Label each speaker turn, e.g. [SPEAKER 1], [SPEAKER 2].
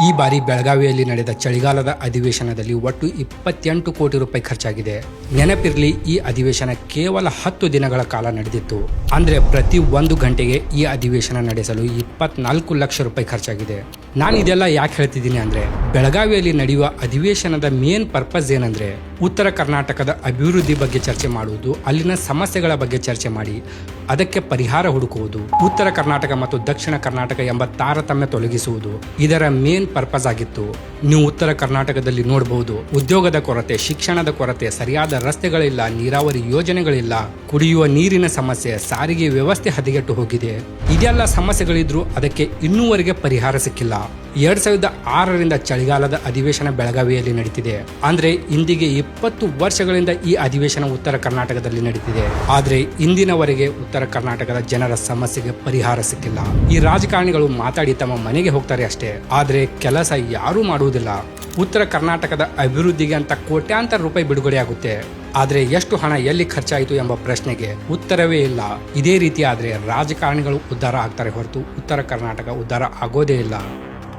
[SPEAKER 1] ಈ ಬಾರಿ ಬೆಳಗಾವಿಯಲ್ಲಿ ನಡೆದ ಚಳಿಗಾಲದ ಅಧಿವೇಶನದಲ್ಲಿ ಒಟ್ಟು 28 ಕೋಟಿ ರೂಪಾಯಿ ಖರ್ಚಾಗಿದೆ. ನೆನಪಿರ್ಲಿ, ಈ ಅಧಿವೇಶನ ಕೇವಲ 10 ದಿನಗಳ ಕಾಲ ನಡೆದಿತ್ತು. ಅಂದ್ರೆ ಪ್ರತಿ 1 ಗಂಟೆಗೆ ಈ ಅಧಿವೇಶನ ನಡೆಸಲು 24 ಲಕ್ಷ ರೂಪಾಯಿ ಖರ್ಚಾಗಿದೆ. ನಾನು ಇದೆಲ್ಲ ಯಾಕೆ ಹೇಳ್ತಿದ್ದೀನಿ ಅಂದ್ರೆ, ಬೆಳಗಾವಿಯಲ್ಲಿ ನಡೆಯುವ ಅಧಿವೇಶನದ ಮೇನ್ ಪರ್ಪಸ್ ಏನಂದ್ರೆ ಉತ್ತರ ಕರ್ನಾಟಕದ ಅಭಿವೃದ್ಧಿ ಬಗ್ಗೆ ಚರ್ಚೆ ಮಾಡುವುದು, ಅಲ್ಲಿನ ಸಮಸ್ಯೆಗಳ ಬಗ್ಗೆ ಚರ್ಚೆ ಮಾಡಿ ಅದಕ್ಕೆ ಪರಿಹಾರ ಹುಡುಕುವುದು, ಉತ್ತರ ಕರ್ನಾಟಕ ಮತ್ತು ದಕ್ಷಿಣ ಕರ್ನಾಟಕ ಎಂಬ ತಾರತಮ್ಯ ತೊಲಗಿಸುವುದು ಇದರ ಮೇನ್ ಪರ್ಪಸ್ ಆಗಿತ್ತು. ನೀವು ಉತ್ತರ ಕರ್ನಾಟಕದಲ್ಲಿ ನೋಡಬಹುದು, ಉದ್ಯೋಗದ ಕೊರತೆ, ಶಿಕ್ಷಣದ ಕೊರತೆ, ಸರಿಯಾದ ರಸ್ತೆಗಳಿಲ್ಲ, ನೀರಾವರಿ ಯೋಜನೆಗಳಿಲ್ಲ, ಕುಡಿಯುವ ನೀರಿನ ಸಮಸ್ಯೆ, ಸಾರಿಗೆ ವ್ಯವಸ್ಥೆ ಹದಗೆಟ್ಟು ಹೋಗಿದೆ. ಇದೆಲ್ಲ ಸಮಸ್ಯೆಗಳಿದ್ರು ಅದಕ್ಕೆ ಇನ್ನೂವರೆಗೆ ಪರಿಹಾರ ಸಿಕ್ಕಿಲ್ಲ. 2006ರಿಂದ ಚಳಿಗಾಲದ ಅಧಿವೇಶನ ಬೆಳಗಾವಿಯಲ್ಲಿ ನಡೀತಿದೆ. ಅಂದ್ರೆ ಇಂದಿಗೆ 20 ವರ್ಷಗಳಿಂದ ಈ ಅಧಿವೇಶನ ಉತ್ತರ ಕರ್ನಾಟಕದಲ್ಲಿ ನಡೀತಿದೆ. ಆದ್ರೆ ಇಂದಿನವರೆಗೆ ಉತ್ತರ ಕರ್ನಾಟಕದ ಜನರ ಸಮಸ್ಯೆಗೆ ಪರಿಹಾರ ಸಿಕ್ಕಿಲ್ಲ. ಈ ರಾಜಕಾರಣಿಗಳು ಮಾತಾಡಿ ತಮ್ಮ ಮನೆಗೆ ಹೋಗ್ತಾರೆ ಅಷ್ಟೇ, ಆದ್ರೆ ಕೆಲಸ ಯಾರೂ ಮಾಡುವುದಿಲ್ಲ. ಉತ್ತರ ಕರ್ನಾಟಕದ ಅಭಿವೃದ್ಧಿಗೆ ಅಂತ ಕೋಟ್ಯಾಂತರ ರೂಪಾಯಿ ಬಿಡುಗಡೆ ಆಗುತ್ತೆ, ಆದ್ರೆ ಎಷ್ಟು ಹಣ ಎಲ್ಲಿ ಖರ್ಚಾಯಿತು ಎಂಬ ಪ್ರಶ್ನೆಗೆ ಉತ್ತರವೇ ಇಲ್ಲ. ಇದೇ ರೀತಿ ಆದ್ರೆ ರಾಜಕಾರಣಿಗಳು ಉದ್ಧಾರ ಆಗ್ತಾರೆ ಹೊರತು ಉತ್ತರ ಕರ್ನಾಟಕ ಉದ್ಧಾರ ಆಗೋದೇ ಇಲ್ಲ.